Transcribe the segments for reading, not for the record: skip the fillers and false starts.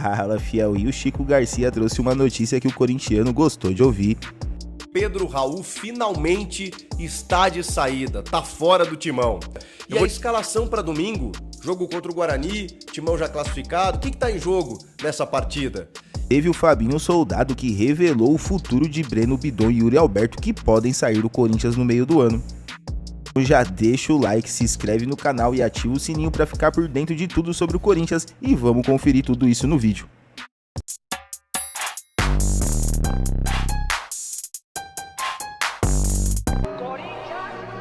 Fala, fiel, e o Chico Garcia trouxe uma notícia que o corintiano gostou de ouvir. Pedro Raul finalmente está de saída, tá fora do Timão. E a escalação para domingo, jogo contra o Guarani, Timão já classificado, o que tá em jogo nessa partida? Teve o Fabinho Soldado que revelou o futuro de Breno Bidon e Yuri Alberto que podem sair do Corinthians no meio do ano. Já deixa o like, se inscreve no canal e ativa o sininho para ficar por dentro de tudo sobre o Corinthians e vamos conferir tudo isso no vídeo.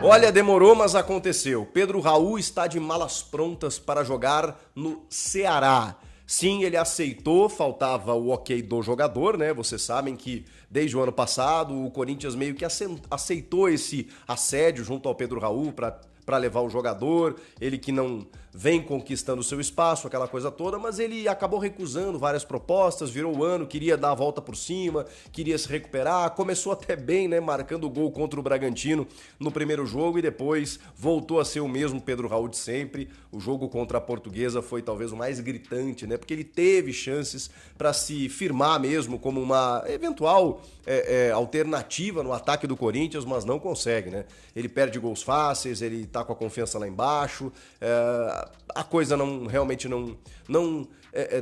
Olha, demorou, mas aconteceu. Pedro Raul está de malas prontas para jogar no Ceará. Sim, ele aceitou, faltava o ok do jogador, né? Vocês sabem que desde o ano passado o Corinthians meio que aceitou esse assédio junto ao Pedro Raul para levar o jogador, ele que não vem conquistando o seu espaço, aquela coisa toda, mas ele acabou recusando várias propostas, virou o ano, queria dar a volta por cima, queria se recuperar, começou até bem, né, marcando o gol contra o Bragantino no primeiro jogo e depois voltou a ser o mesmo Pedro Raul de sempre. O jogo contra a Portuguesa foi talvez o mais gritante, né, porque ele teve chances para se firmar mesmo como uma eventual alternativa no ataque do Corinthians, mas não consegue, né? Ele perde gols fáceis, ele tá com a confiança lá embaixo, a coisa realmente não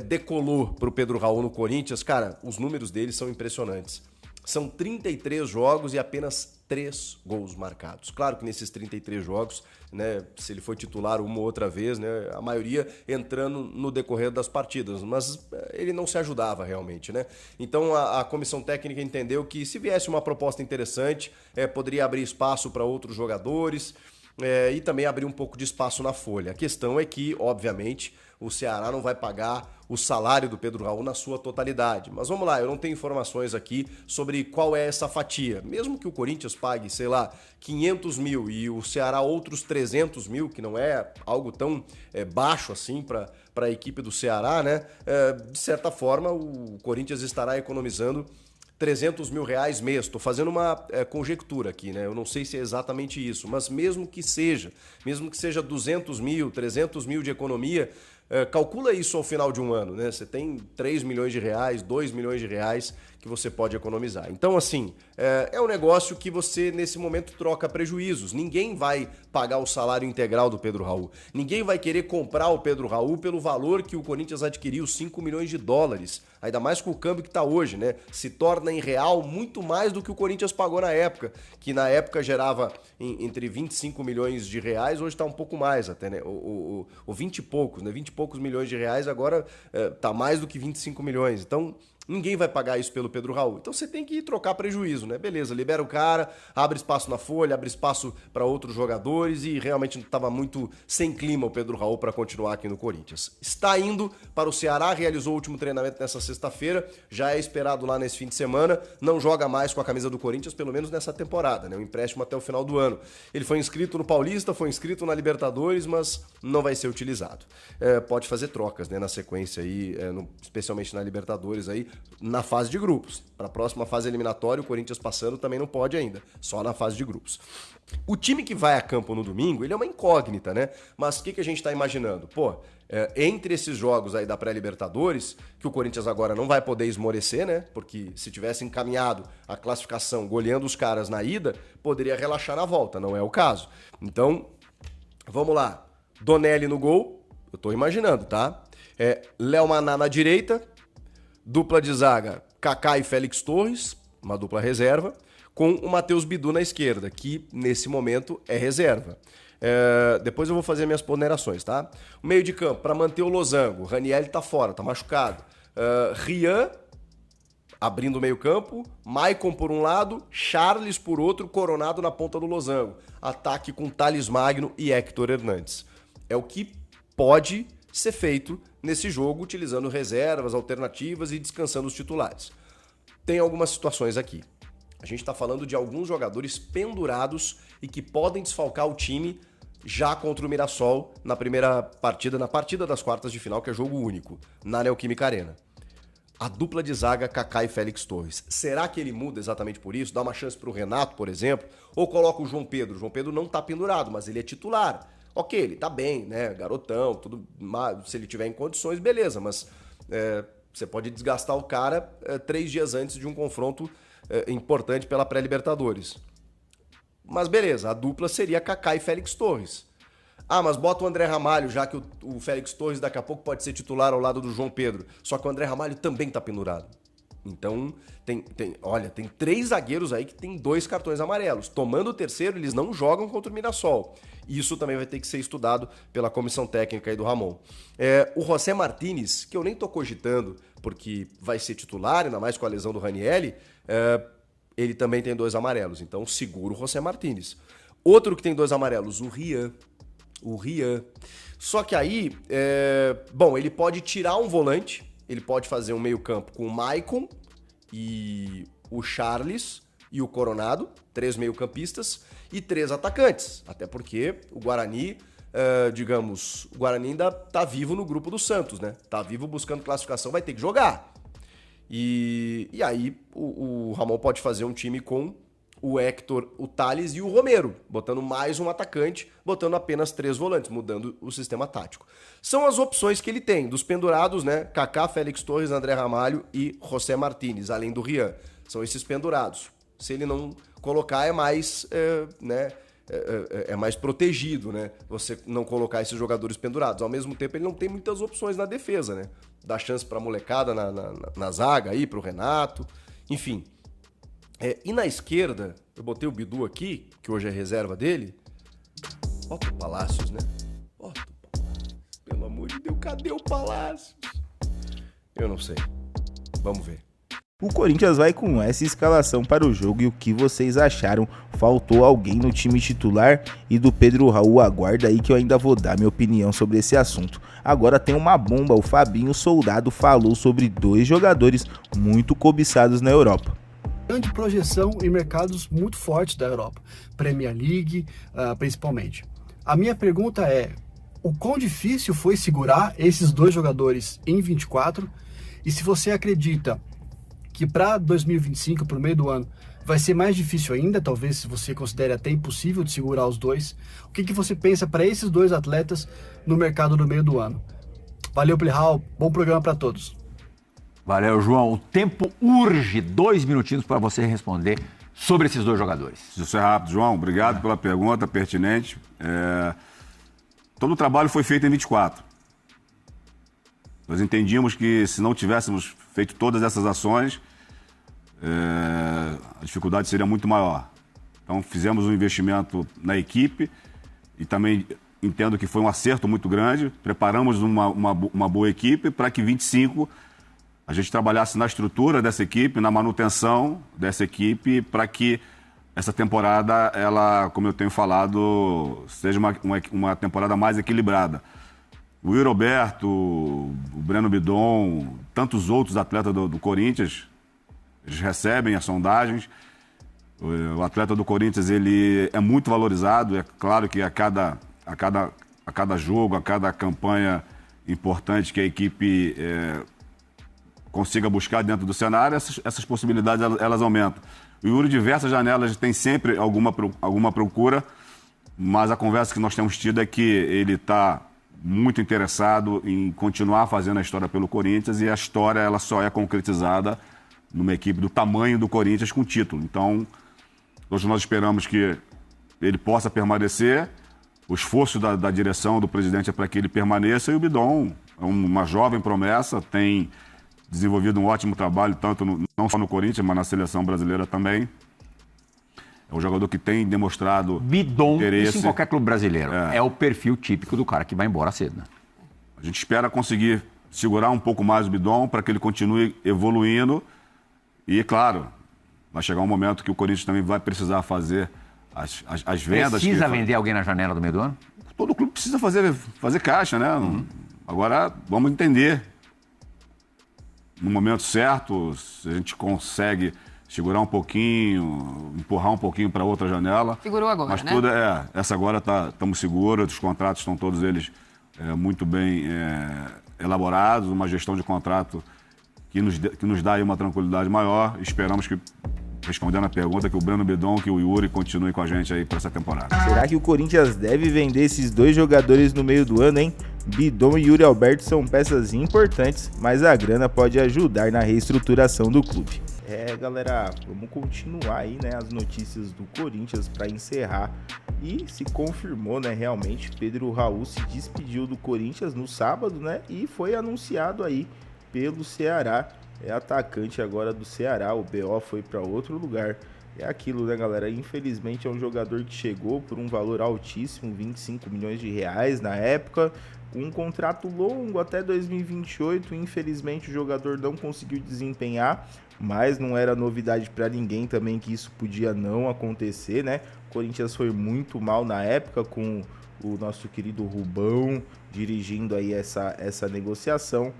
decolou pro Pedro Raul no Corinthians. Cara, os números dele são impressionantes. São 33 jogos e apenas 3 gols marcados. Claro que nesses 33 jogos, né, se ele foi titular uma ou outra vez, né, a maioria entrando no decorrer das partidas, mas ele não se ajudava realmente, né? Então a comissão técnica entendeu que se viesse uma proposta interessante, poderia abrir espaço para outros jogadores, e também abrir um pouco de espaço na folha. A questão é que, obviamente, o Ceará não vai pagar o salário do Pedro Raul na sua totalidade. Mas vamos lá, eu não tenho informações aqui sobre qual é essa fatia. Mesmo que o Corinthians pague, sei lá, 500 mil e o Ceará outros 300 mil, que não é algo tão baixo assim para a equipe do Ceará, né? De certa forma, o Corinthians estará economizando 300 mil reais mês. Estou fazendo uma conjectura aqui, né? Eu não sei se é exatamente isso, mas mesmo que seja 200 mil, 300 mil de economia, calcula isso ao final de um ano, né? Você tem 3 milhões de reais, 2 milhões de reais que você pode economizar. Então, assim, é um negócio que você, nesse momento, troca prejuízos. Ninguém vai pagar o salário integral do Pedro Raul. Ninguém vai querer comprar o Pedro Raul pelo valor que o Corinthians adquiriu, 5 milhões de dólares. Ainda mais com o câmbio que está hoje, né? Se torna em real muito mais do que o Corinthians pagou na época, que na época gerava entre 25 milhões de reais, hoje está um pouco mais até, né? O 20 e poucos, né? 20 e poucos milhões de reais agora está mais do que 25 milhões. Então, ninguém vai pagar isso pelo Pedro Raul. Então você tem que trocar prejuízo, né? Beleza, libera o cara, abre espaço na folha, abre espaço para outros jogadores e realmente estava muito sem clima o Pedro Raul para continuar aqui no Corinthians. Está indo para o Ceará, realizou o último treinamento nessa sexta-feira, já é esperado lá nesse fim de semana, não joga mais com a camisa do Corinthians, pelo menos nessa temporada, né? Um empréstimo até o final do ano. Ele foi inscrito no Paulista, foi inscrito na Libertadores, mas não vai ser utilizado. Pode fazer trocas, né? Na sequência aí, especialmente na Libertadores aí, na fase de grupos. Para a próxima fase eliminatória, o Corinthians passando também não pode ainda, só na fase de grupos. O time que vai a campo no domingo, ele é uma incógnita, né? Mas o que a gente está imaginando? Pô, entre esses jogos aí da pré-Libertadores, que o Corinthians agora não vai poder esmorecer, né? Porque se tivesse encaminhado a classificação goleando os caras na ida, poderia relaxar na volta, não é o caso. Então, vamos lá. Donelli no gol, eu tô imaginando, tá? Léo Maná na direita, dupla de zaga, Kaká e Félix Torres, uma dupla reserva, com o Matheus Bidu na esquerda, que nesse momento é reserva. Depois eu vou fazer minhas ponderações, tá? O meio de campo, para manter o losango, o Ranieri tá fora, tá machucado. Rian, abrindo o meio campo, Maicon por um lado, Charles por outro, Coronado na ponta do losango. Ataque com Thales Magno e Héctor Hernandes. É o que pode ser feito nesse jogo, utilizando reservas, alternativas e descansando os titulares. Tem algumas situações aqui. A gente está falando de alguns jogadores pendurados e que podem desfalcar o time já contra o Mirassol na primeira partida, na partida das quartas de final, que é jogo único, na Neoquímica Arena. A dupla de zaga, Kaká e Félix Torres. Será que ele muda exatamente por isso? Dá uma chance para o Renato, por exemplo? Ou coloca o João Pedro? O João Pedro não está pendurado, mas ele é titular. Ok, ele tá bem, né? Garotão, tudo. Se ele tiver em condições, beleza, mas Você pode desgastar o cara 3 dias antes de um confronto importante pela pré-Libertadores. Mas beleza, a dupla seria Kaká e Félix Torres. Ah, mas bota o André Ramalho, já que o Félix Torres daqui a pouco pode ser titular ao lado do João Pedro. Só que o André Ramalho também tá pendurado. Então, tem 3 zagueiros aí que tem 2 cartões amarelos. Tomando o terceiro, eles não jogam contra o Mirassol. Isso também vai ter que ser estudado pela comissão técnica aí do Ramon. O José Martínez, que eu nem tô cogitando, porque vai ser titular, ainda mais com a lesão do Ranieri, ele também tem 2 amarelos. Então, segura o José Martínez. Outro que tem 2 amarelos, o Rian. Só que aí, ele pode tirar um volante, ele pode fazer um meio campo com o Maicon e o Charles e o Coronado, 3 meio-campistas e 3 atacantes. Até porque o Guarani, o Guarani ainda tá vivo no grupo do Santos, né? Tá vivo buscando classificação, vai ter que jogar. E aí o Ramon pode fazer um time com o Héctor, o Thales e o Romero, botando mais um atacante, botando apenas 3 volantes, mudando o sistema tático. São as opções que ele tem, dos pendurados, né? Kaká, Félix Torres, André Ramalho e José Martínez, além do Rian. São esses pendurados. Se ele não colocar, é mais, é mais protegido, né? Você não colocar esses jogadores pendurados. Ao mesmo tempo, ele não tem muitas opções na defesa, né? Dá chance pra molecada na zaga aí, pro Renato, enfim. E na esquerda, eu botei o Bidu aqui, que hoje é reserva dele. Bota o Palácios, né? Bota o Palácios. Pelo amor de Deus, cadê o Palácios? Eu não sei. Vamos ver. O Corinthians vai com essa escalação para o jogo e o que vocês acharam? Faltou alguém no time titular? E do Pedro Raul, aguarda aí que eu ainda vou dar minha opinião sobre esse assunto. Agora tem uma bomba, o Fabinho Soldado falou sobre 2 jogadores muito cobiçados na Europa. Grande projeção em mercados muito fortes da Europa, Premier League principalmente. A minha pergunta é, o quão difícil foi segurar esses 2 jogadores em 24 e se você acredita que para 2025, para o meio do ano, vai ser mais difícil ainda, talvez se você considere até impossível de segurar os 2, o que você pensa para esses 2 atletas no mercado do meio do ano? Valeu, Plihal, bom programa para todos. Valeu, João. O tempo urge, 2 minutinhos para você responder sobre esses 2 jogadores. Isso é rápido, João. Obrigado pela pergunta pertinente. Todo o trabalho foi feito em 24. Nós entendíamos que se não tivéssemos feito todas essas ações, a dificuldade seria muito maior. Então fizemos um investimento na equipe e também entendo que foi um acerto muito grande. Preparamos uma boa equipe para que 25 a gente trabalhasse na estrutura dessa equipe, na manutenção dessa equipe, para que essa temporada, ela, como eu tenho falado, seja uma temporada mais equilibrada. O Yuri Alberto, o Breno Bidon, tantos outros atletas do Corinthians, eles recebem as sondagens. O atleta do Corinthians, ele é muito valorizado. É claro que a cada jogo, a cada campanha importante que a equipe consiga buscar dentro do cenário, essas possibilidades elas aumentam. O Yuri, diversas janelas, tem sempre alguma procura, mas a conversa que nós temos tido é que ele está muito interessado em continuar fazendo a história pelo Corinthians e a história ela só é concretizada numa equipe do tamanho do Corinthians com título. Então, hoje nós esperamos que ele possa permanecer, o esforço da direção, do presidente é para que ele permaneça, e o Bidon é uma jovem promessa, tem desenvolvido um ótimo trabalho, não só no Corinthians, mas na seleção brasileira também. É um jogador que tem demonstrado Bidon, interesse. Isso em qualquer clube brasileiro. É o perfil típico do cara que vai embora cedo, né? A gente espera conseguir segurar um pouco mais o Bidon para que ele continue evoluindo. E, claro, vai chegar um momento que o Corinthians também vai precisar fazer as vendas. Precisa vender alguém na janela do meio do ano? Todo clube precisa fazer caixa, né? Agora, vamos entender. No momento certo, se a gente consegue segurar um pouquinho, empurrar um pouquinho para outra janela. Segurou agora, mas né? Tudo essa agora estamos seguros, os contratos estão todos eles muito bem elaborados, uma gestão de contrato que nos dá aí uma tranquilidade maior. Esperamos que, respondendo a pergunta, que o Breno Bidon, que o Yuri continue com a gente aí para essa temporada. Será que o Corinthians deve vender esses 2 jogadores no meio do ano, hein? Bidon e Yuri Alberto são peças importantes, mas a grana pode ajudar na reestruturação do clube. Galera, vamos continuar aí, né, as notícias do Corinthians para encerrar. E se confirmou, né, realmente, Pedro Raul se despediu do Corinthians no sábado, né, e foi anunciado aí pelo Ceará. É atacante agora do Ceará, o BO foi para outro lugar. É aquilo, né, galera? Infelizmente é um jogador que chegou por um valor altíssimo, 25 milhões de reais na época, com um contrato longo até 2028. Infelizmente o jogador não conseguiu desempenhar, mas não era novidade para ninguém também que isso podia não acontecer, né? O Corinthians foi muito mal na época com o nosso querido Rubão dirigindo aí essa negociação.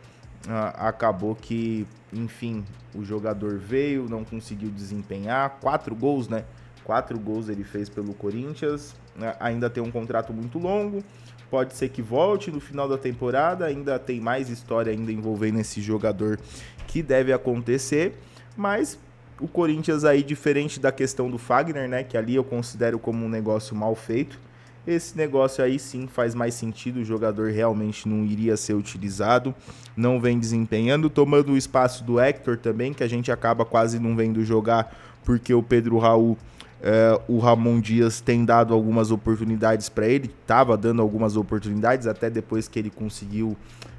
Acabou que, enfim, o jogador veio, não conseguiu desempenhar, 4 gols, né? 4 gols ele fez pelo Corinthians, ainda tem um contrato muito longo, pode ser que volte no final da temporada, ainda tem mais história ainda envolvendo esse jogador que deve acontecer, mas o Corinthians aí, diferente da questão do Fagner, né? Que ali eu considero como um negócio mal feito, esse negócio aí sim faz mais sentido, o jogador realmente não iria ser utilizado, não vem desempenhando, tomando o espaço do Hector também, que a gente acaba quase não vendo jogar, porque o Pedro Raul, o Ramon Dias tem dado algumas oportunidades para ele, estava dando algumas oportunidades, até depois que ele conseguiu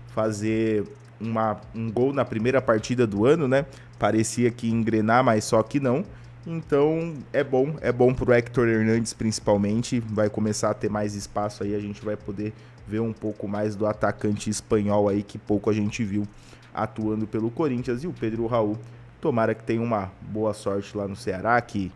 fazer um gol na primeira partida do ano, né? Parecia que ia engrenar, mas só que não. Então é bom pro Hector Hernandes principalmente, vai começar a ter mais espaço aí, a gente vai poder ver um pouco mais do atacante espanhol aí, que pouco a gente viu atuando pelo Corinthians. E o Pedro Raul, tomara que tenha uma boa sorte lá no Ceará, que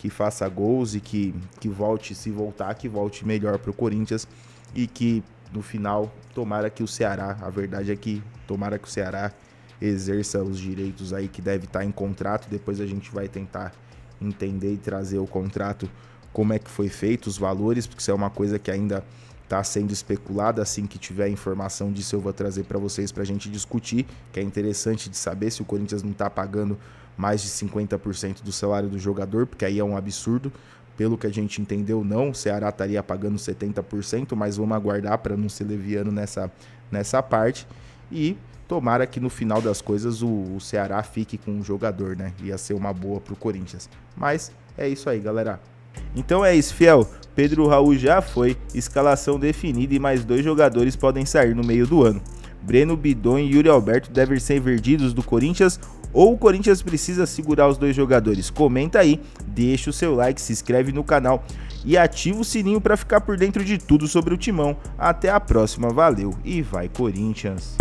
faça gols e que volte, se voltar, que volte melhor pro Corinthians e que no final, tomara que o Ceará, a verdade é que tomara que o Ceará exerça os direitos aí que deve estar em contrato, depois a gente vai tentar entender e trazer o contrato, como é que foi feito, os valores, porque isso é uma coisa que ainda está sendo especulada. Assim que tiver informação disso eu vou trazer para vocês para a gente discutir, que é interessante de saber se o Corinthians não está pagando mais de 50% do salário do jogador, porque aí é um absurdo. Pelo que a gente entendeu, não, o Ceará estaria pagando 70%, mas vamos aguardar para não ser leviano nessa parte. E tomara que no final das coisas o Ceará fique com o jogador, né? Ia ser uma boa pro Corinthians. Mas é isso aí, galera. Então é isso, fiel. Pedro Raul já foi, escalação definida e mais 2 jogadores podem sair no meio do ano. Breno Bidon e Yuri Alberto devem ser vendidos do Corinthians ou o Corinthians precisa segurar os 2 jogadores? Comenta aí, deixa o seu like, se inscreve no canal e ativa o sininho para ficar por dentro de tudo sobre o Timão. Até a próxima, valeu e vai Corinthians!